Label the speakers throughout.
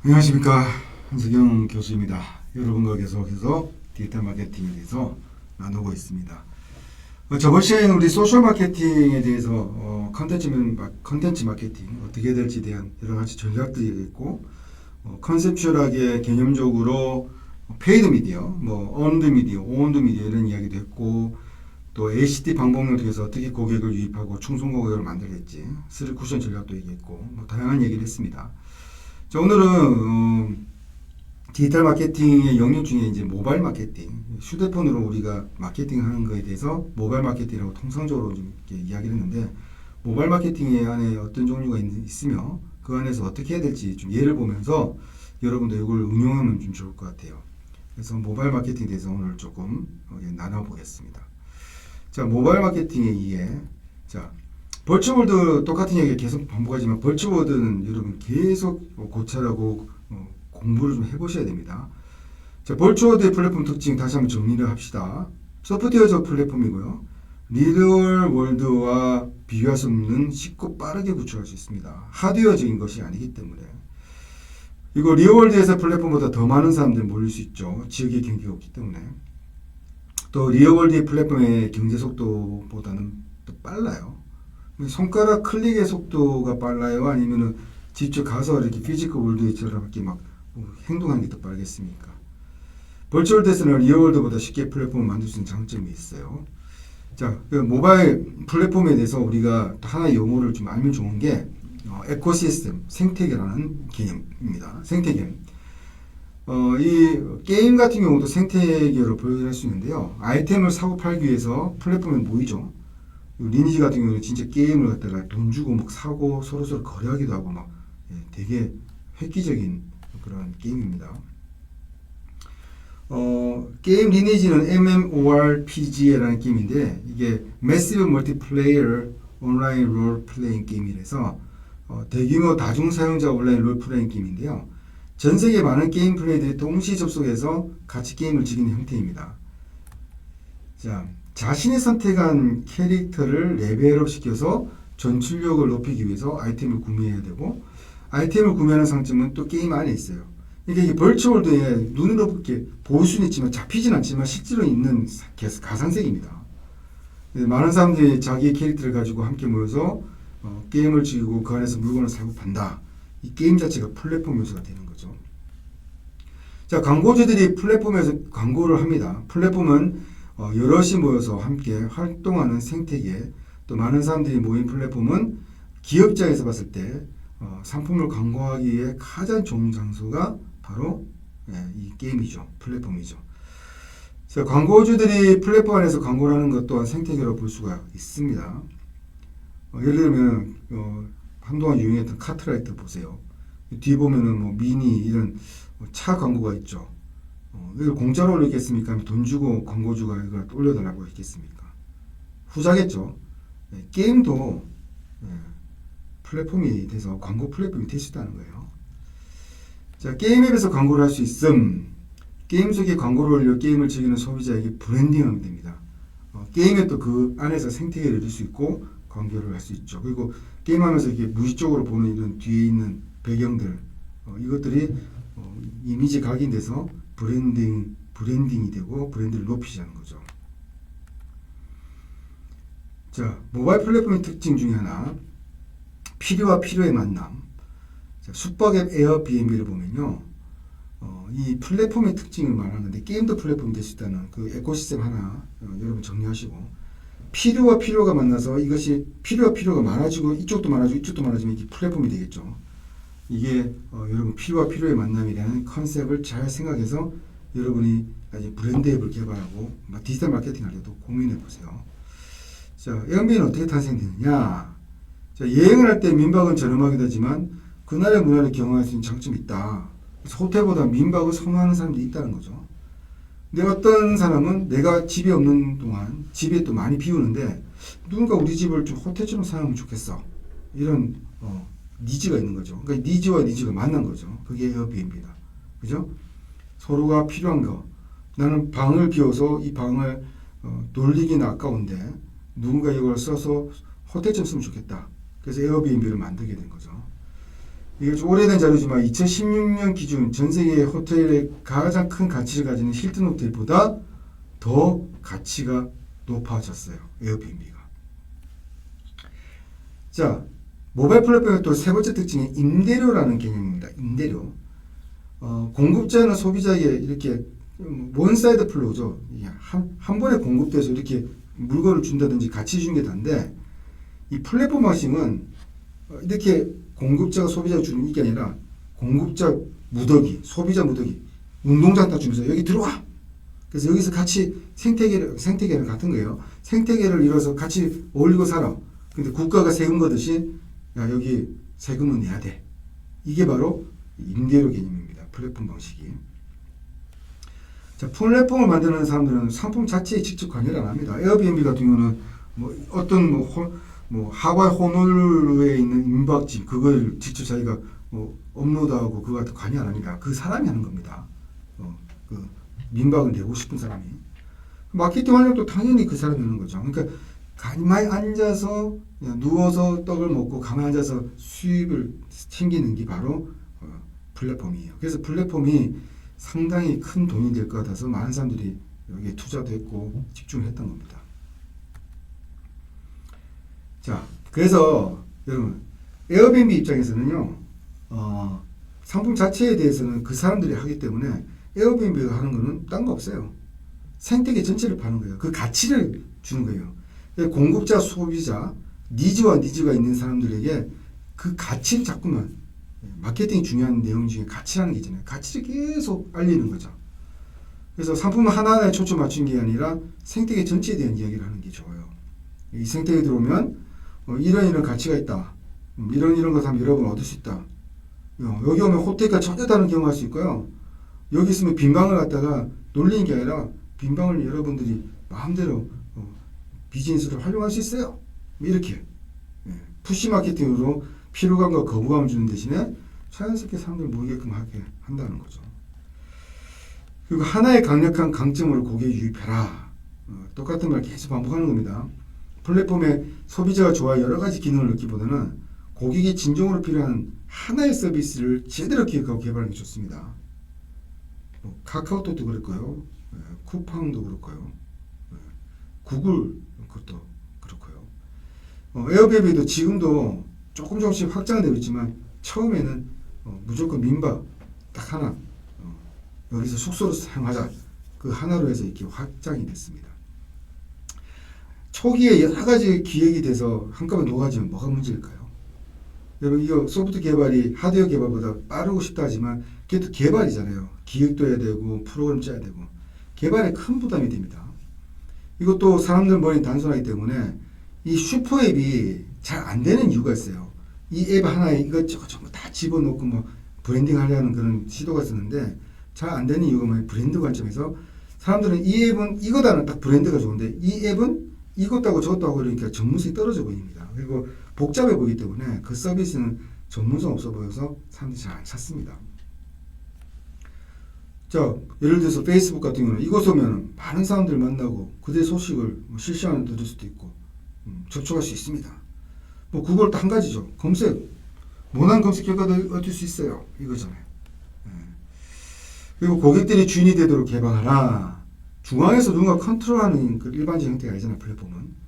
Speaker 1: 안녕하십니까, 한석영 교수입니다. 여러분과 계속해서 디지털 마케팅에 대해서 나누고 있습니다. 저번 시간에는 우리 소셜 마케팅에 대해서 컨텐츠 마케팅 어떻게 해야 될지에 대한 여러 가지 전략들이 있고, 컨셉츄얼하게 개념적으로 페이드 미디어, 언드 미디어, 오온드 미디어 이런 이야기도 했고, 또 ACT 방법론을 통해서 어떻게 고객을 유입하고 충성 고객을 만들겠지, 3 쿠션 전략도 얘기했고, 다양한 얘기를 했습니다. 자, 오늘은 디지털 마케팅의 영역 중에 이제 모바일 마케팅, 휴대폰으로 우리가 마케팅하는 거에 대해서 모바일 마케팅이라고 통상적으로 좀 이렇게 이야기를 했는데, 모바일 마케팅 안에 어떤 종류가 있으며 그 안에서 어떻게 해야 될지 좀 예를 보면서 여러분도 이걸 응용하면 좀 좋을 것 같아요. 그래서 모바일 마케팅에 대해서 오늘 조금 나눠보겠습니다. 자, 모바일 마케팅의 이해. 자, 벌츠월드 똑같은 얘기 계속 반복하지만 벌츠월드는 여러분 계속 고찰하고 공부를 좀 해보셔야 됩니다. 자, 벌츠월드의 플랫폼 특징 다시 한번 정리를 합시다. 소프트웨어적 플랫폼이고요. 리얼 월드와 비교할 수 없는 쉽고 빠르게 구축할 수 있습니다. 하드웨어적인 것이 아니기 때문에. 이거 리얼월드에서 플랫폼보다 더 많은 사람들이 몰릴 수 있죠. 지역의 경계가 없기 때문에. 또 리얼월드의 플랫폼의 경제 속도보다는 또 빨라요. 손가락 클릭의 속도가 빨라요? 아니면은 직접 가서 이렇게 피지컬 월드처럼 이렇게 행동하는 게 더 빠르겠습니까? 벌추월드에서는 리얼월드보다 쉽게 플랫폼을 만들 수 있는 장점이 있어요. 자, 그 모바일 플랫폼에 대해서 우리가 하나의 용어를 좀 알면 좋은 게 에코시스템, 생태계라는 개념입니다. 생태계. 이 게임 같은 경우도 생태계로 분류할 수 있는데요. 아이템을 사고 팔기 위해서 플랫폼에 모이죠. 리니지 같은 경우는 진짜 게임을 갖다가 돈 주고 사고 서로 거래하기도 하고 되게 획기적인 그런 게임입니다. 게임 리니지는 MMORPG라는 게임인데 이게 Massive Multiplayer Online Role Playing 게임이라서 대규모 다중 사용자 온라인 롤 플레잉 게임인데요. 전 세계 많은 게임 플레이들이 동시 접속해서 같이 게임을 즐기는 형태입니다. 자, 자신이 선택한 캐릭터를 레벨업 시켜서 전출력을 높이기 위해서 아이템을 구매해야 되고, 아이템을 구매하는 상점은 또 게임 안에 있어요. 이게 벌추월드에 눈으로 이렇게 볼 수는 있지만 잡히진 않지만 실제로 있는 가상세계입니다. 많은 사람들이 자기의 캐릭터를 가지고 함께 모여서 게임을 즐기고 그 안에서 물건을 사고 판다. 이 게임 자체가 플랫폼 요소가 되는 거죠. 자, 광고주들이 플랫폼에서 광고를 합니다. 플랫폼은 여럿이 모여서 함께 활동하는 생태계, 또 많은 사람들이 모인 플랫폼은 기업장에서 봤을 때 상품을 광고하기 위해 가장 좋은 장소가 바로 이 게임이죠. 플랫폼이죠. 자, 광고주들이 플랫폼 안에서 광고를 하는 것 또한 생태계로 볼 수가 있습니다. 예를 들면 한동안 유행했던 카트라이트 보세요. 뒤에 보면은 미니 이런 차 광고가 있죠. 이걸 공짜로 올리겠습니까? 돈 주고 광고주가 이걸 올려달라고 했겠습니까? 후자겠죠. 게임도 플랫폼이 돼서 광고 플랫폼이 될 수 있다는 거예요. 자, 게임 앱에서 광고를 할 수 있음. 게임 속에 광고를 올려 게임을 즐기는 소비자에게 브랜딩하면 됩니다. 게임 앱도 그 안에서 생태계를 이룰 수 있고 광고를 할 수 있죠. 그리고 게임하면서 이렇게 무의식적으로 보는 이런 뒤에 있는 배경들, 이것들이 이미지 각인돼서 브랜딩이 되고 브랜드를 높이자는 거죠. 자, 모바일 플랫폼의 특징 중에 하나, 필요와 필요의 만남. 자, 숙박앱 에어비앤비를 보면요, 이 플랫폼의 특징을 말하는데 게임도 플랫폼이 될 수 있다는 그 에코시스템 하나 여러분 정리하시고, 필요와 필요가 만나서 이것이 필요와 필요가 많아지고 이쪽도 많아지고 이쪽도 많아지면 이게 플랫폼이 되겠죠. 이게 여러분 필요와 필요의 만남이라는 컨셉을 잘 생각해서 여러분이 브랜드 앱을 개발하고 디지털 마케팅 할 때도 고민해 보세요. 자, 에어비앤비는 어떻게 탄생되느냐? 자, 여행을 할 때 민박은 저렴하기도 하지만 그날의 문화를 경험할 수 있는 장점이 있다. 그래서 호텔보다 민박을 선호하는 사람들이 있다는 거죠. 근데 어떤 사람은 내가 집이 없는 동안 집에 또 많이 비우는데 누군가 우리 집을 좀 호텔처럼 사용하면 좋겠어. 이런 니즈가 있는 거죠. 그러니까 니즈와 니즈가 만난 거죠. 그게 에어비앤비다. 그죠? 서로가 필요한 거. 나는 방을 비워서 이 방을 돌리기는 아까운데 누군가 이걸 써서 호텔처럼 쓰면 좋겠다. 그래서 에어비앤비를 만들게 된 거죠. 이게 좀 오래된 자료지만 2016년 기준 전 세계 호텔의 가장 큰 가치를 가지는 힐튼 호텔보다 더 가치가 높아졌어요. 에어비앤비가. 자, 모바일 플랫폼의 또 세 번째 특징이 임대료라는 개념입니다. 임대료. 공급자는 소비자에게 이렇게 원사이드 플로우죠. 한 번에 공급돼서 이렇게 물건을 준다든지 같이 주는 게 다인데, 이 플랫폼 방식은 이렇게 공급자가 소비자가 주는 이게 아니라 공급자 무더기, 소비자 무더기, 운동장 딱 주면서 여기 들어와. 그래서 여기서 같이 생태계를 같은 거예요. 생태계를 이뤄서 같이 어울리고 살아. 근데 국가가 세금 거듯이 야 여기 세금은 내야 돼. 이게 바로 임대료 개념입니다. 플랫폼 방식이. 자, 플랫폼을 만드는 사람들은 상품 자체에 직접 관여를 안 합니다. 에어비앤비 같은 경우는 뭐 어떤 하와이 호놀룰루에 있는 민박집 그걸 직접 자기가 업로드하고 그거 같은 관여 안 합니다. 그 사람이 하는 겁니다. 그 민박을 내고 싶은 사람이. 마케팅 활력도 당연히 그 사람이 하는 거죠. 그러니까 가만히 앉아서 누워서 떡을 먹고 가만히 앉아서 수입을 챙기는 게 바로 플랫폼이에요. 그래서 플랫폼이 상당히 큰 돈이 될 것 같아서 많은 사람들이 여기에 투자도 했고 집중을 했던 겁니다. 자, 그래서 여러분 에어비앤비 입장에서는요, 상품 자체에 대해서는 그 사람들이 하기 때문에 에어비앤비가 하는 거는 딴 거 없어요. 생태계 전체를 파는 거예요. 그 가치를 주는 거예요. 공급자, 소비자, 니즈가 있는 사람들에게 그 가치를 자꾸만, 마케팅이 중요한 내용 중에 가치라는 게 있잖아요. 가치를 계속 알리는 거죠. 그래서 상품 하나하나에 초점 맞춘 게 아니라 생태계 전체에 대한 이야기를 하는 게 좋아요. 이 생태계에 들어오면 이런 가치가 있다. 이런 것 하면 여러분 얻을 수 있다. 여기 오면 호텔과 전혀 다른 경험할 수 있고요. 여기 있으면 빈방을 갖다가 놀리는 게 아니라 빈방을 여러분들이 마음대로 비즈니스를 활용할 수 있어요. 이렇게 푸시 마케팅으로 피로감과 거부감을 주는 대신에 자연스럽게 사람들 모이게끔 하게 한다는 거죠. 그리고 하나의 강력한 강점으로 고객에 유입해라. 똑같은 말 계속 반복하는 겁니다. 플랫폼에 소비자가 좋아할 여러 가지 기능을 넣기보다는 고객이 진정으로 필요한 하나의 서비스를 제대로 기획하고 개발하는 게 좋습니다. 카카오톡도 그렇고요. 쿠팡도 그렇고요. 구글 그것도 그렇고요. 에어비앤비도 지금도 조금씩 확장되고 있지만 처음에는 무조건 민박 딱 하나 여기서 숙소로 사용하자 그 하나로 해서 이렇게 확장이 됐습니다. 초기에 여러 가지 기획이 돼서 한꺼번에 녹아지면 뭐가 문제일까요? 여러분 이거 소프트 개발이 하드웨어 개발보다 빠르고 싶다 하지만 그게 또 개발이잖아요. 기획도 해야 되고 프로그램 짜야 되고 개발에 큰 부담이 됩니다. 이것도 사람들 머리는 단순하기 때문에 이 슈퍼앱이 잘 안 되는 이유가 있어요. 이 앱 하나에 이것저것 전부 다 집어넣고 뭐 브랜딩 하려는 그런 시도가 있었는데 잘 안 되는 이유가 뭐예요? 브랜드 관점에서 사람들은 이 앱은 이거다는 딱 브랜드가 좋은데 이 앱은 이것도 하고 저것도 하고 그러니까 전문성이 떨어져 보입니다. 그리고 복잡해 보이기 때문에 그 서비스는 전문성 없어 보여서 사람들이 잘 안 찾습니다. 자, 예를 들어서 페이스북 같은 경우는 이곳 오면 많은 사람들 만나고 그들의 소식을 실시간으로 들을 수도 있고 접촉할 수 있습니다. 뭐 구글도 한 가지죠. 검색, 원하는 검색 결과도 얻을 수 있어요. 이거잖아요. 그리고 고객들이 주인이 되도록 개방하라. 중앙에서 누군가 컨트롤하는 그 일반적인 형태가 아니잖아요. 플랫폼은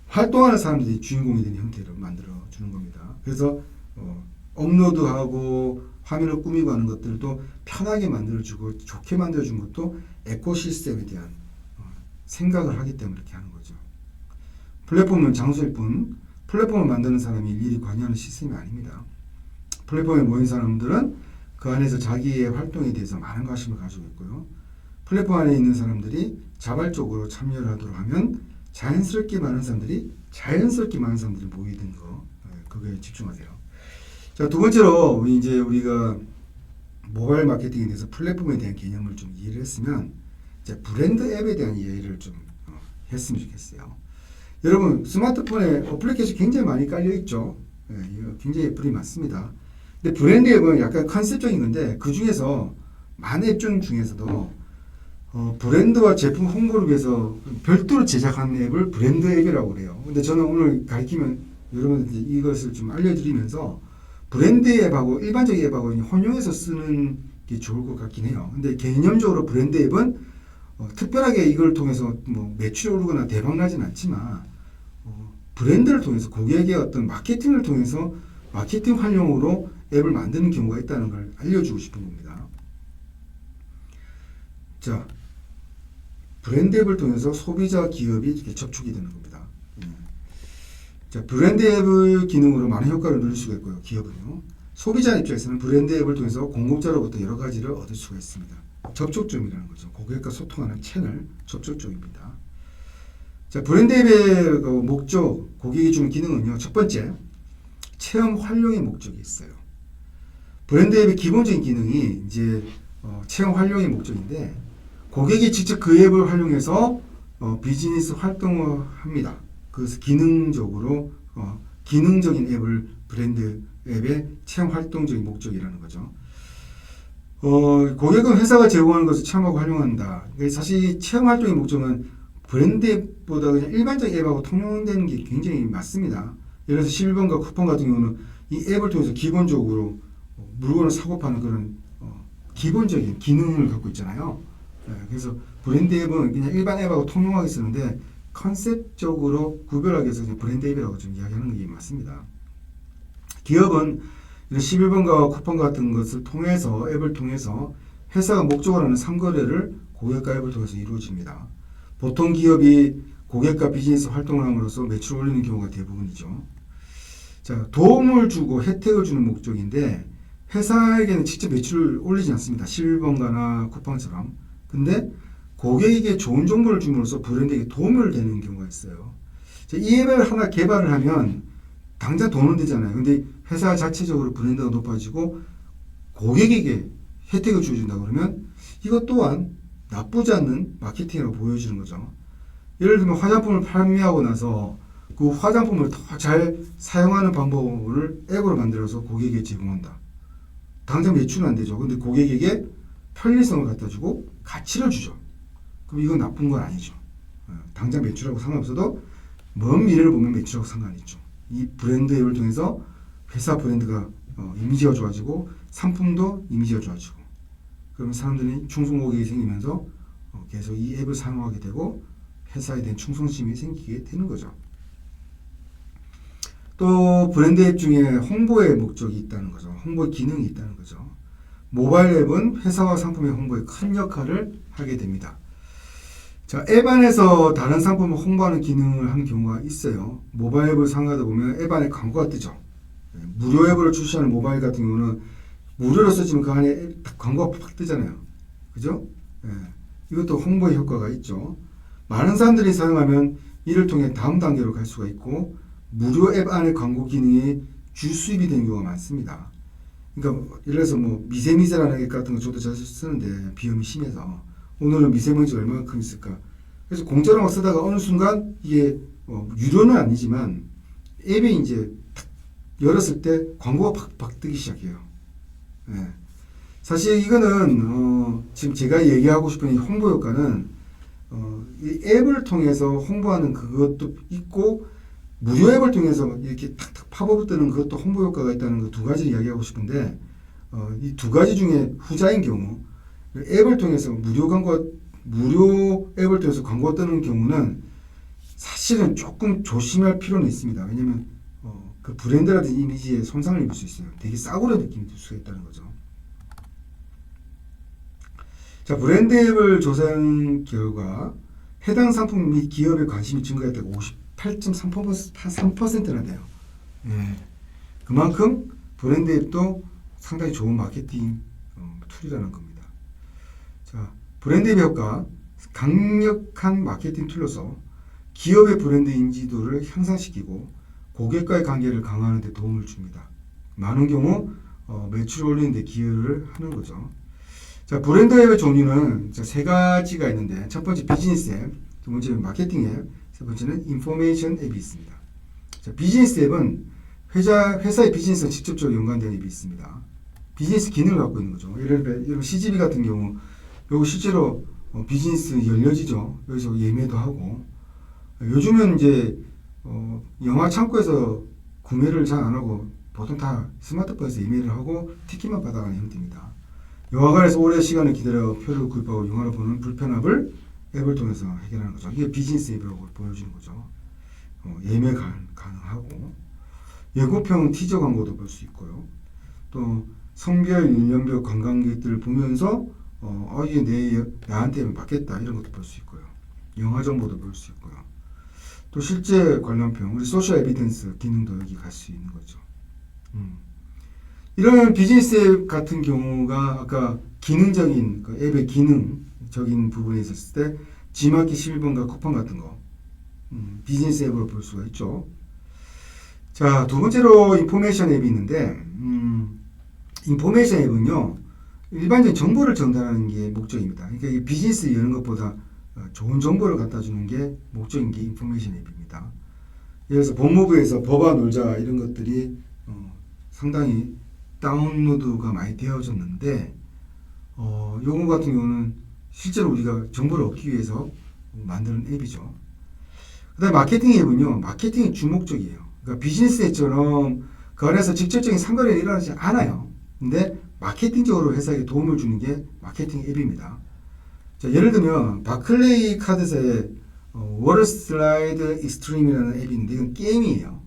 Speaker 1: 활동하는 사람들이 주인공이 되는 형태를 만들어 주는 겁니다. 그래서 업로드하고 화면을 꾸미고 하는 것들도 편하게 만들어주고 좋게 만들어준 것도 에코시스템에 대한 생각을 하기 때문에 이렇게 하는 거죠. 플랫폼은 장소일 뿐 플랫폼을 만드는 사람이 일일이 관여하는 시스템이 아닙니다. 플랫폼에 모인 사람들은 그 안에서 자기의 활동에 대해서 많은 관심을 가지고 있고요. 플랫폼 안에 있는 사람들이 자발적으로 참여를 하도록 하면 자연스럽게 많은 사람들이 모이는 거 그거에 집중하세요. 자, 두 번째로 이제 우리가 모바일 마케팅에 대해서 플랫폼에 대한 개념을 좀 이해를 했으면 이제 브랜드 앱에 대한 이해를 좀 했으면 좋겠어요. 여러분 스마트폰에 어플리케이션 굉장히 많이 깔려 있죠. 이거 굉장히 애플이 많습니다. 근데 브랜드 앱은 약간 컨셉적인 건데 그 중에서 많은 앱 중에서도 브랜드와 제품 홍보를 위해서 별도로 제작한 앱을 브랜드 앱이라고 그래요. 근데 저는 오늘 가르치면 여러분들한테 이것을 좀 알려드리면서 브랜드 앱하고 일반적인 앱하고 혼용해서 쓰는 게 좋을 것 같긴 해요. 근데 개념적으로 브랜드 앱은 특별하게 이걸 통해서 뭐 매출이 오르거나 대박 나진 않지만 브랜드를 통해서 고객의 어떤 마케팅을 통해서 마케팅 활용으로 앱을 만드는 경우가 있다는 걸 알려주고 싶은 겁니다. 자, 브랜드 앱을 통해서 소비자 기업이 이렇게 접촉이 되는 겁니다. 자, 브랜드 앱의 기능으로 많은 효과를 누릴 수가 있고요. 기업은요. 소비자 입장에서는 브랜드 앱을 통해서 공급자로부터 여러 가지를 얻을 수가 있습니다. 접촉점이라는 거죠. 고객과 소통하는 채널, 접촉점입니다. 자, 브랜드 앱의 목적, 고객이 주는 기능은요. 첫 번째, 체험 활용의 목적이 있어요. 브랜드 앱의 기본적인 기능이 이제 체험 활용의 목적인데 고객이 직접 그 앱을 활용해서 비즈니스 활동을 합니다. 그래서 기능적으로 기능적인 앱을 브랜드 앱의 체험 활동적인 목적이라는 거죠. 고객은 회사가 제공하는 것을 체험하고 활용한다. 사실 체험 활동의 목적은 브랜드 앱보다 그냥 일반적인 앱하고 통용되는 게 굉장히 많습니다. 예를 들어서 실버번과 쿠폰 같은 경우는 이 앱을 통해서 기본적으로 물건을 사고 파는 그런 기본적인 기능을 갖고 있잖아요. 그래서 브랜드 앱은 그냥 일반 앱하고 통용하게 쓰는데 컨셉적으로 구별하기 위해서 그냥 브랜드 앱이라고 좀 이야기하는 게 맞습니다. 기업은 이런 11번가와 쿠폰 같은 것을 통해서 앱을 통해서 회사가 목적으로 하는 상거래를 고객과 앱을 통해서 이루어집니다. 보통 기업이 고객과 비즈니스 활동을 함으로써 매출을 올리는 경우가 대부분이죠. 자, 도움을 주고 혜택을 주는 목적인데 회사에게는 직접 매출을 올리지 않습니다. 11번가나 쿠팡처럼. 근데 고객에게 좋은 정보를 줌으로써 브랜드에게 도움을 되는 경우가 있어요. 자, 이 앱을 하나 개발을 하면 당장 돈은 되잖아요. 근데 회사 자체적으로 브랜드가 높아지고 고객에게 혜택을 주어준다 그러면 이것 또한 나쁘지 않는 마케팅이라고 보여지는 거죠. 예를 들면 화장품을 판매하고 나서 그 화장품을 더 잘 사용하는 방법을 앱으로 만들어서 고객에게 제공한다. 당장 매출은 안 되죠. 근데 고객에게 편리성을 갖다 주고 가치를 주죠. 그럼 이건 나쁜 건 아니죠. 당장 매출하고 상관없어도 먼 미래를 보면 매출하고 상관이 있죠. 이 브랜드 앱을 통해서 회사 브랜드가 이미지가 좋아지고 상품도 이미지가 좋아지고 그러면 사람들이 충성 고객이 생기면서 계속 이 앱을 사용하게 되고 회사에 대한 충성심이 생기게 되는 거죠. 또 브랜드 앱 중에 홍보의 목적이 있다는 거죠. 홍보 기능이 있다는 거죠. 모바일 앱은 회사와 상품의 홍보에 큰 역할을 하게 됩니다. 자, 앱 안에서 다른 상품을 홍보하는 기능을 하는 경우가 있어요. 모바일 앱을 사용하다 보면 앱 안에 광고가 뜨죠. 무료 앱을 출시하는 모바일 같은 경우는 무료로 써지면 그 안에 광고가 팍 뜨잖아요. 그죠? 이것도 홍보의 효과가 있죠. 많은 사람들이 사용하면 이를 통해 다음 단계로 갈 수가 있고 무료 앱 안에 광고 기능이 주수입이 되는 경우가 많습니다. 그러니까 예를 들어서 뭐 미세미세라는 앱 같은 거 저도 자주 쓰는데 비염이 심해서 오늘은 미세먼지가 얼마만큼 있을까? 그래서 공짜로 막 쓰다가 어느 순간 이게 유료는 아니지만 앱이 이제 열었을 때 광고가 팍팍 뜨기 시작해요. 사실 이거는 지금 제가 얘기하고 싶은 이 홍보 효과는 이 앱을 통해서 홍보하는 그것도 있고 무료 앱을 통해서 이렇게 탁탁 팝업 뜨는 그것도 홍보 효과가 있다는 그 두 가지를 이야기하고 싶은데 이 두 가지 중에 후자인 경우 앱을 통해서 무료 앱을 통해서 광고가 뜨는 경우는 사실은 조금 조심할 필요는 있습니다. 왜냐면 그 브랜드라든지 이미지에 손상을 입을 수 있어요. 되게 싸구려 느낌이 들 수가 있다는 거죠. 자, 브랜드 앱을 조사한 결과 해당 상품 및 기업의 관심이 증가했다고 58.3%나 돼요. 그만큼 브랜드 앱도 상당히 좋은 마케팅 툴이라는 겁니다. 자, 브랜드 앱 효과, 강력한 마케팅 툴로서 기업의 브랜드 인지도를 향상시키고 고객과의 관계를 강화하는 데 도움을 줍니다. 많은 경우 매출을 올리는 데 기여를 하는 거죠. 자, 브랜드 앱의 종류는 세 가지가 있는데 첫 번째 비즈니스 앱, 두 번째는 마케팅 앱, 세 번째는 인포메이션 앱이 있습니다. 자, 비즈니스 앱은 회사의 비즈니스와 직접적으로 연관된 앱이 있습니다. 비즈니스 기능을 갖고 있는 거죠. 예를 들면 CGV 같은 경우 요거 실제로 비즈니스 열려지죠. 여기서 예매도 하고 요즘은 이제 영화 창고에서 구매를 잘 안 하고 보통 다 스마트폰에서 이메일을 하고 티켓만 받아가는 형태입니다. 영화관에서 오래 시간을 기다려 표를 구입하고 영화를 보는 불편함을 앱을 통해서 해결하는 거죠. 이게 비즈니스 앱이라고 보여주는 거죠. 예매 가능하고 예고편 티저 광고도 볼 수 있고요. 또 성별, 연령별 관광객들을 보면서 이게 나한테 맞겠다 이런 것도 볼 수 있고요. 영화 정보도 볼 수 있고요. 또 실제 관람평, 우리 소셜 에비던스 기능도 여기 갈 수 있는 거죠. 이런 비즈니스 앱 같은 경우가 아까 기능적인 그 앱의 기능적인 부분에 있었을 때 G마켓 11번가 쿠폰 같은 거 비즈니스 앱으로 볼 수가 있죠. 자, 두 번째로 인포메이션 앱이 있는데 인포메이션 앱은요 일반적인 정보를 전달하는 게 목적입니다. 그러니까 이 비즈니스 여는 것보다 좋은 정보를 갖다 주는 게 목적인 게 인포메이션 앱입니다. 예를 들어서 법무부에서 법안 놀자 이런 것들이 상당히 다운로드가 많이 되어졌는데 요거 같은 경우는 실제로 우리가 정보를 얻기 위해서 만드는 앱이죠. 그 다음에 마케팅 앱은요 마케팅이 주목적이에요. 그러니까 비즈니스 앱처럼 그 안에서 직접적인 상관이 일어나지 않아요. 근데 마케팅적으로 회사에게 도움을 주는 게 마케팅 앱입니다. 자, 예를 들면 바클레이 카드사의 워터 슬라이드 익스트림이라는 앱이 있는데 이건 게임이에요.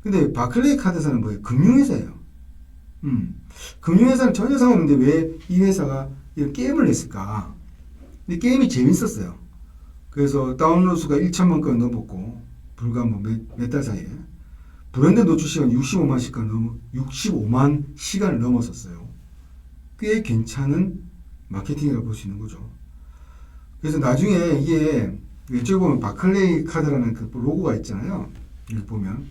Speaker 1: 근데 바클레이 카드사는 뭐예요? 금융회사예요. 금융회사는 전혀 상관없는데 왜 이 회사가 이런 게임을 냈을까? 근데 게임이 재밌었어요. 그래서 다운로드 수가 1천만 건 넘었고 불과 몇 달 사이에 브랜드 노출 시간 65만 시간을 넘었었어요. 꽤 괜찮은 마케팅이라고 볼 수 있는 거죠. 그래서 나중에 이게 왼쪽에 보면 바클레이 카드라는 그 로고가 있잖아요. 여기 보면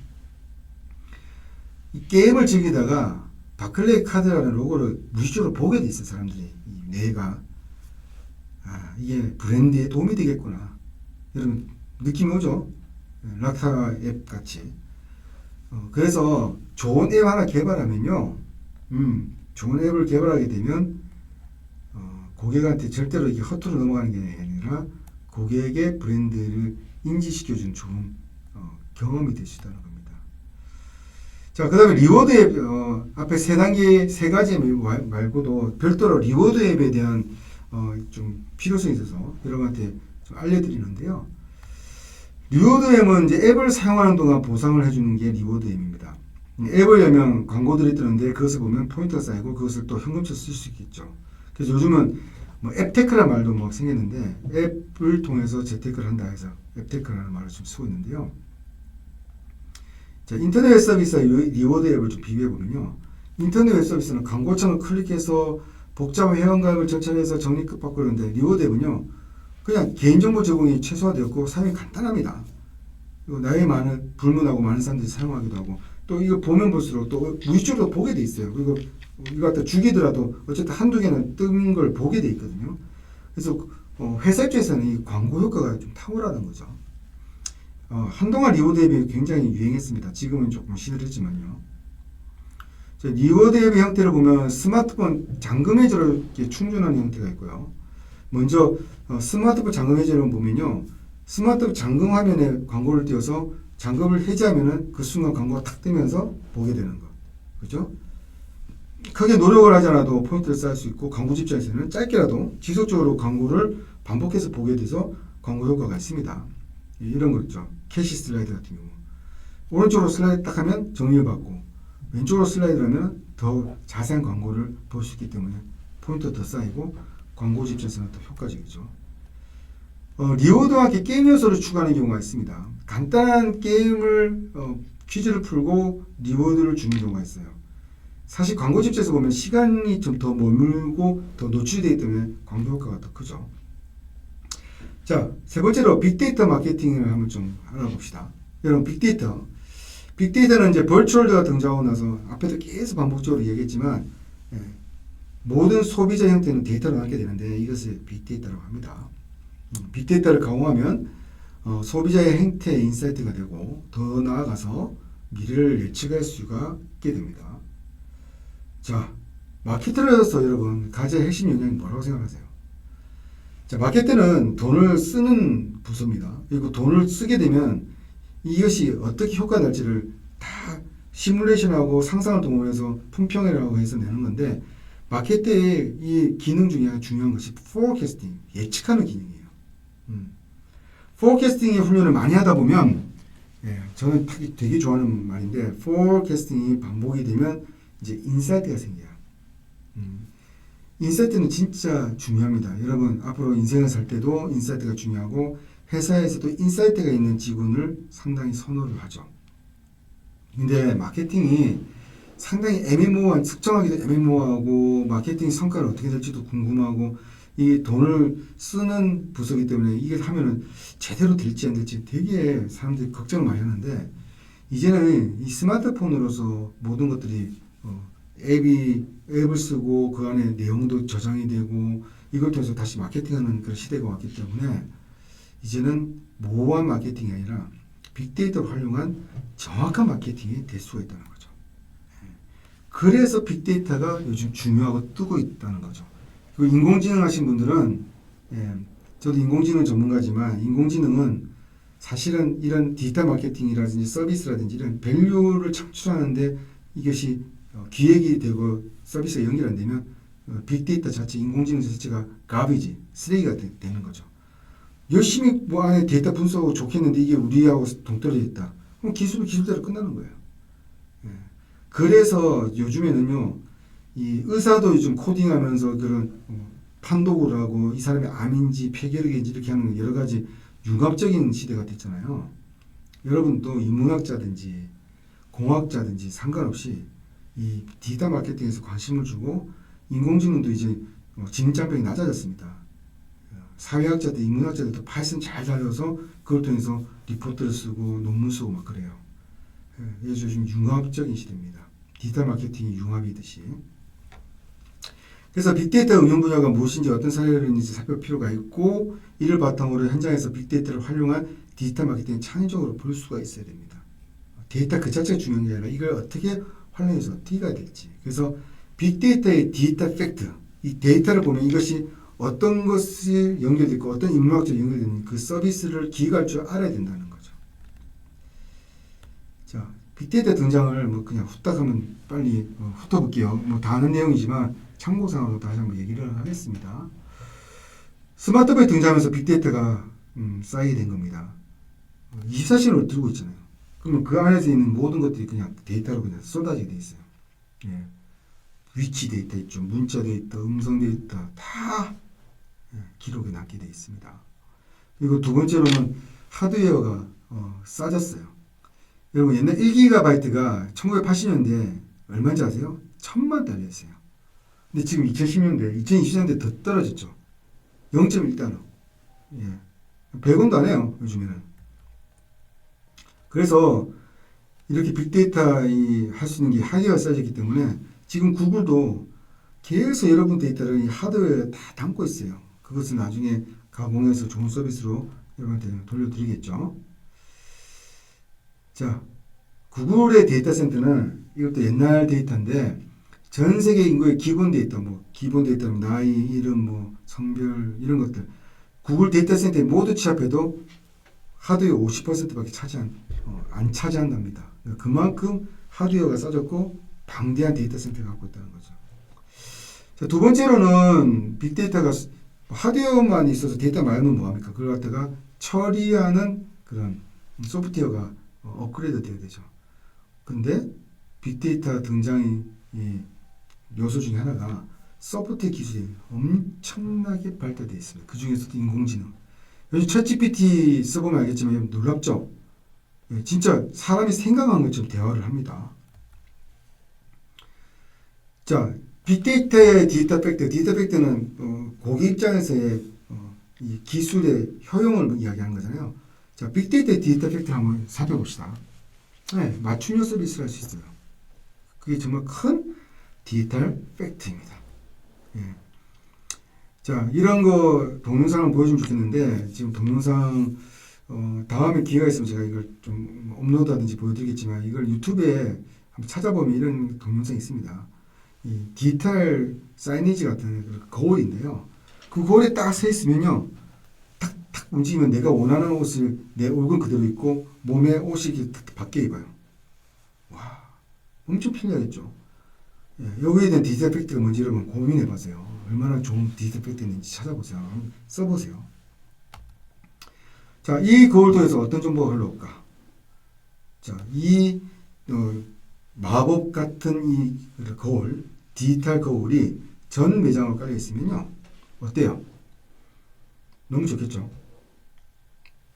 Speaker 1: 이 게임을 즐기다가 바클레이 카드라는 로고를 무의식적으로 보게 돼 있어요. 사람들이 뇌가 이게 브랜드에 도움이 되겠구나 이런 느낌이 오죠. 락타 앱 같이. 그래서 좋은 앱 하나 개발하면요 좋은 앱을 개발하게 되면 고객한테 절대로 이게 허투루 넘어가는 게 아니라 고객의 브랜드를 인지시켜주는 좋은 경험이 될 수 있다는 겁니다. 자, 그 다음에 리워드 앱, 앞에 세 가지 앱 말고도 별도로 리워드 앱에 대한 좀 필요성이 있어서 여러분한테 좀 알려드리는데요. 리워드 앱은 이제 앱을 사용하는 동안 보상을 해주는 게 리워드 앱입니다. 앱을 열면 광고들이 뜨는데 그것을 보면 포인트가 쌓이고 그것을 또 현금처럼 쓸 수 있겠죠. 그래서 요즘은 뭐 앱테크라는 말도 뭐 생겼는데 앱을 통해서 재테크를 한다 해서 앱테크라는 말을 좀 쓰고 있는데요. 자, 인터넷 웹 서비스와 리워드 앱을 좀 비교해 보면요. 인터넷 웹 서비스는 광고창을 클릭해서 복잡한 회원가입을 절차해서 적립받고 그러는데 리워드 앱은요. 그냥 개인정보 제공이 최소화되었고 사용이 간단합니다. 그리고 나이 많은 불문하고 많은 사람들이 사용하기도 하고 또 이거 보면 볼수록 또 무의식적으로 보게 돼 있어요. 그리고 이거 갖다 죽이더라도 어쨌든 한두 개는 뜬 걸 보게 돼 있거든요. 그래서 회사 입장에서는 이 광고 효과가 좀 탁월하다는 거죠. 한동안 리워드 앱이 굉장히 유행했습니다. 지금은 조금 시들했지만요. 리워드 앱의 형태를 보면 스마트폰 잠금 해제로 이렇게 충전하는 형태가 있고요. 먼저 스마트폰 잠금 해제를 보면요. 스마트폰 잠금 화면에 광고를 띄워서 잠금을 해제하면은 그 순간 광고가 탁 뜨면서 보게 되는 거. 그죠? 크게 노력을 하지 않아도 포인트를 쌓을 수 있고 광고주 입장에서는 짧게라도 지속적으로 광고를 반복해서 보게 돼서 광고 효과가 있습니다. 이런 거 있죠. 캐시 슬라이드 같은 경우. 오른쪽으로 슬라이드 딱 하면 정리를 받고 왼쪽으로 슬라이드 하면 더 자세한 광고를 볼 수 있기 때문에 포인트가 더 쌓이고 광고주 입장에서는 더 효과적이죠. 리워드와 함께 게임 요소를 추가하는 경우가 있습니다. 간단한 게임을 퀴즈를 풀고 리워드를 주는 경우가 있어요. 사실 광고주 입장에서 보면 시간이 좀 더 머물고 더 노출이 되기 때문에 광고 효과가 더 크죠. 자, 세 번째로 빅데이터 마케팅을 한번 좀 알아봅시다. 여러분, 빅데이터. 빅데이터는 이제 벌추얼드가 등장하고 나서 앞에도 계속 반복적으로 얘기했지만 모든 소비자 형태는 데이터로 나게 되는데 이것을 빅데이터라고 합니다. 빅데이터를 강화하면 소비자의 행태 인사이트가 되고 더 나아가서 미래를 예측할 수가 있게 됩니다. 자, 마케터로서 여러분 가장 핵심 역량이 뭐라고 생각하세요? 자, 마케터는 돈을 쓰는 부서입니다. 그리고 돈을 쓰게 되면 이것이 어떻게 효과가 날지를 다 시뮬레이션하고 상상을 동원해서 품평이라고 해서 내는 건데 마케팅의 이 기능 중에 하나 중요한 것이 포캐스팅, 예측하는 기능이에요. 포캐스팅의 훈련을 많이 하다 보면 저는 되게 좋아하는 말인데 포캐스팅이 반복이 되면 이제 인사이트가 생겨요. 인사이트는 진짜 중요합니다. 여러분 앞으로 인생을 살 때도 인사이트가 중요하고 회사에서도 인사이트가 있는 직원을 상당히 선호를 하죠. 근데 마케팅이 상당히 애매모호한, 측정하기도 애매모호하고 마케팅 성과를 어떻게 될지도 궁금하고 이 돈을 쓰는 부서이기 때문에 이게 하면은 제대로 될지 안 될지 되게 사람들이 걱정을 많이 하는데 이제는 이 스마트폰으로서 모든 것들이 앱을 쓰고 그 안에 내용도 저장이 되고 이걸 통해서 다시 마케팅하는 그런 시대가 왔기 때문에 이제는 모호한 마케팅이 아니라 빅데이터를 활용한 정확한 마케팅이 될 수가 있다는 거죠. 그래서 빅데이터가 요즘 중요하고 뜨고 있다는 거죠. 그리고 인공지능 하신 분들은 저도 인공지능 전문가지만 인공지능은 사실은 이런 디지털 마케팅이라든지 서비스라든지 이런 밸류를 창출하는데 이것이 기획이 되고 서비스가 연결 안 되면 빅데이터 자체, 인공지능 자체가 가비지, 쓰레기가 되는 거죠. 열심히 뭐 안에 데이터 분석하고 좋겠는데 이게 우리하고 동떨어져 있다. 그럼 기술대로 끝나는 거예요. 그래서 요즘에는요, 이 의사도 요즘 코딩하면서 그런 판독을 하고 이 사람이 암인지 폐결핵인지 이렇게 하는 여러 가지 융합적인 시대가 됐잖아요. 여러분도 인문학자든지 공학자든지 상관없이 이 디지털 마케팅에서 관심을 주고 인공지능도 이제 진입장벽이 낮아졌습니다. 사회학자들, 인문학자들도 파이썬 잘 다려서 그걸 통해서 리포트를 쓰고 논문 쓰고 막 그래요. 그래서 요즘 융합적인 시대입니다. 디지털 마케팅이 융합이듯이. 그래서 빅데이터 응용 분야가 무엇인지 어떤 사례를 있는지 살펴볼 필요가 있고 이를 바탕으로 현장에서 빅데이터를 활용한 디지털 마케팅을 창의적으로 볼 수가 있어야 됩니다. 데이터 그 자체가 중요한 게 아니라 이걸 어떻게 활용해서 어떻게 가야 될지. 그래서 빅데이터의 디지털 팩트, 이 데이터를 보면 이것이 어떤 것이 연결되고 어떤 인문학적으로 연결되는 그 서비스를 기획할 줄 알아야 된다는 거죠. 자, 빅데이터 등장을 뭐 그냥 후딱 하면 빨리 훑어볼게요. 뭐 다 아는 내용이지만 참고사항으로 다시 한번 얘기를 하겠습니다. 스마트폰이 등장하면서 빅데이터가 쌓이게 된 겁니다. 24시간을 들고 있잖아요. 그러면 그 안에서 있는 모든 것들이 그냥 데이터로 그냥 쏟아지게 돼 있어요. 예. 위치 데이터 있죠. 문자 데이터, 음성 데이터 다 기록에 남게 되어 있습니다. 그리고 두 번째로는 하드웨어가 싸졌어요. 여러분 옛날 1GB가 1980년대 얼마인지 아세요? 1000만달러였어요. 근데 지금 2010년대, 2020년대 더 떨어졌죠. 0.1달러. 예. 100원도 안 해요. 요즘에는. 그래서 이렇게 빅데이터 할 수 있는 게 하드웨어가 싸졌기 때문에 지금 구글도 계속 여러분 데이터를 이 하드웨어에 다 담고 있어요. 그것은 나중에 가공해서 좋은 서비스로 여러분한테 돌려드리겠죠. 자, 구글의 데이터 센터는 이것도 옛날 데이터인데 전 세계 인구의 기본 데이터, 뭐 기본 데이터는 나이, 이름, 뭐 성별 이런 것들 구글 데이터 센터에 모두 취합해도 하드웨어 50%밖에 안 차지한답니다. 그만큼 하드웨어가 싸졌고 방대한 데이터 센터를 갖고 있다는 거죠. 자, 두 번째로는 빅데이터가 하드웨어만 있어서 데이터 말면 뭐합니까? 그걸 갖다가 처리하는 그런 소프트웨어가 업그레이드 돼야 되죠. 근데 빅데이터 등장의 요소 중에 하나가 소프트웨어 기술이 엄청나게 발달되어 있습니다. 그 중에서도 인공지능. 요즘 챗GPT 써보면 알겠지만 놀랍죠? 진짜 사람이 생각하는 것처럼 대화를 합니다. 자, 빅데이터의 디지털 팩트는 고객 입장에서의 이 기술의 효용을 이야기하는 거잖아요. 자, 빅데이터의 디지털 팩트를 한번 살펴봅시다. 네, 맞춤형 서비스를 할 수 있어요. 그게 정말 큰 디지털 팩트입니다. 예. 자, 이런 거 동영상을 보여주면 좋겠는데 지금 동영상 다음에 기회가 있으면 제가 이걸 좀 업로드하든지 보여드리겠지만 이걸 유튜브에 한번 찾아보면 이런 동영상이 있습니다. 이 디지털 사이니지 같은 거울인데요. 그 거울에 딱 서 있으면요, 탁탁 움직이면 내가 원하는 옷을 내 얼굴 그대로 입고 몸에 옷이 이렇게 탁 바뀌어 입어요. 와, 엄청 편리하겠죠. 예, 여기에 대한 디지털 팩트가 뭔지 여러분 고민해보세요. 얼마나 좋은 디지털 팩트인지 찾아보세요. 써보세요. 자, 이 거울 통해서 어떤 정보가 흘러올까? 자, 이 마법 같은 이 거울, 디지털 거울이 전 매장으로 깔려 있으면요, 어때요? 너무 좋겠죠?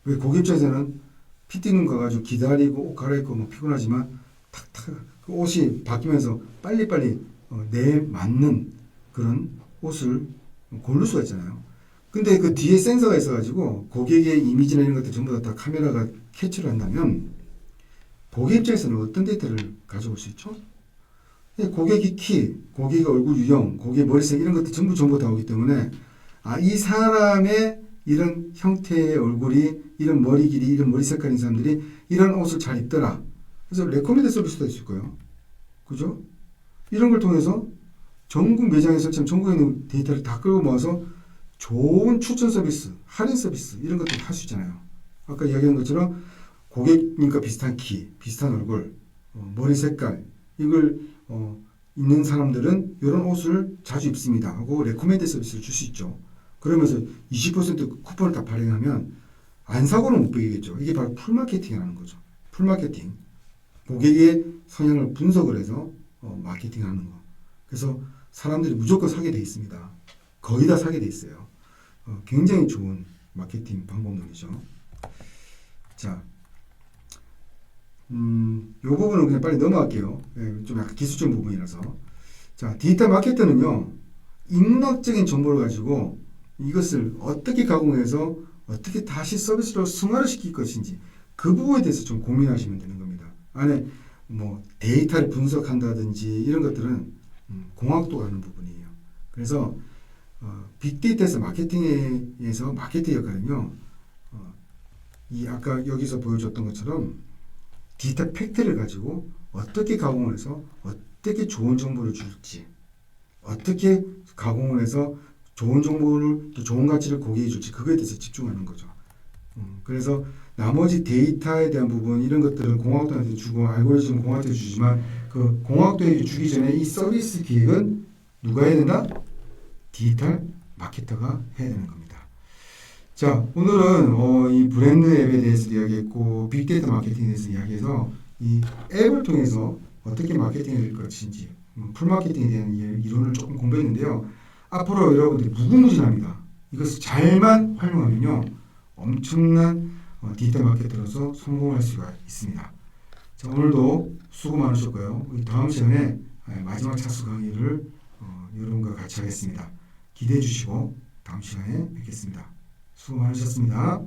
Speaker 1: 왜 고객 입장에서는 피팅룸 가가지고 기다리고 옷 갈아입고 뭐 피곤하지만 탁탁 그 옷이 바뀌면서 빨리빨리 내 맞는 그런 옷을 고를 수가 있잖아요. 근데 그 뒤에 센서가 있어가지고 고객의 이미지나 이런 것들 전부 다 카메라가 캐치를 한다면 고객 입장에서는 어떤 데이터를 가져올 수 있죠? 고객의 키, 고객의 얼굴 유형, 고객의 머리색 이런 것들 전부 다 오기 때문에 이 사람의 이런 형태의 얼굴이 이런 머리 길이 이런 머리 색깔인 사람들이 이런 옷을 잘 입더라. 그래서 레코멘드 서비스도 있을 거예요. 그죠? 이런 걸 통해서 전국 매장에 설치한 전국에 있는 데이터를 다 끌고 모아서 좋은 추천 서비스, 할인 서비스 이런 것들 할 수 있잖아요. 아까 이야기한 것처럼 고객님과 비슷한 키, 비슷한 얼굴, 머리 색깔 이걸 있는 사람들은 이런 옷을 자주 입습니다 하고 레코멘드 서비스를 줄 수 있죠. 그러면서 20% 쿠폰을 다 발행하면 안 사고는 못 be겠죠. 이게 바로 풀마케팅이라는 거죠. 풀마케팅. 고객의 성향을 분석을 해서 마케팅하는 거. 그래서 사람들이 무조건 사게 돼 있습니다. 거의 다 사게 돼 있어요. 굉장히 좋은 마케팅 방법론이죠. 자, 요 부분은 그냥 빨리 넘어갈게요. 좀 약간 기술적인 부분이라서. 자, 디지털 마케터는요, 인문학적인 정보를 가지고 이것을 어떻게 가공해서 어떻게 다시 서비스로 승화를 시킬 것인지 그 부분에 대해서 좀 고민하시면 되는 겁니다. 안에 뭐 데이터를 분석한다든지 이런 것들은 공학도가 하는 부분이에요. 그래서 빅데이터에서 마케팅에서 마케팅 역할은요, 이 아까 여기서 보여줬던 것처럼 디지털 팩트를 가지고 어떻게 가공을 해서 어떻게 좋은 정보를 줄지, 어떻게 가공을 해서 좋은 정보를 또 좋은 가치를 고객이 줄지 그거에 대해서 집중하는 거죠. 그래서 나머지 데이터에 대한 부분 이런 것들은 공학도한테 주고 알고리즘 공학도에 주지만 그 공학도에 주기 전에 이 서비스 기획은 누가 해야 된다? 디지털 마케터가 해야 되는 겁니다. 자, 오늘은 이 브랜드 앱에 대해서 이야기했고 빅데이터 마케팅에 대해서 이야기해서 이 앱을 통해서 어떻게 마케팅이 될 것인지 풀마케팅에 대한 이론을 조금 공부했는데요. 앞으로 여러분들이 무궁무진합니다. 이것을 잘만 활용하면요 엄청난 디지털 마케터로서 성공할 수가 있습니다. 자, 오늘도 수고 많으셨고요. 우리 다음 시간에 마지막 차수 강의를 여러분과 같이 하겠습니다. 기대해 주시고 다음 시간에 뵙겠습니다. 수고 많으셨습니다.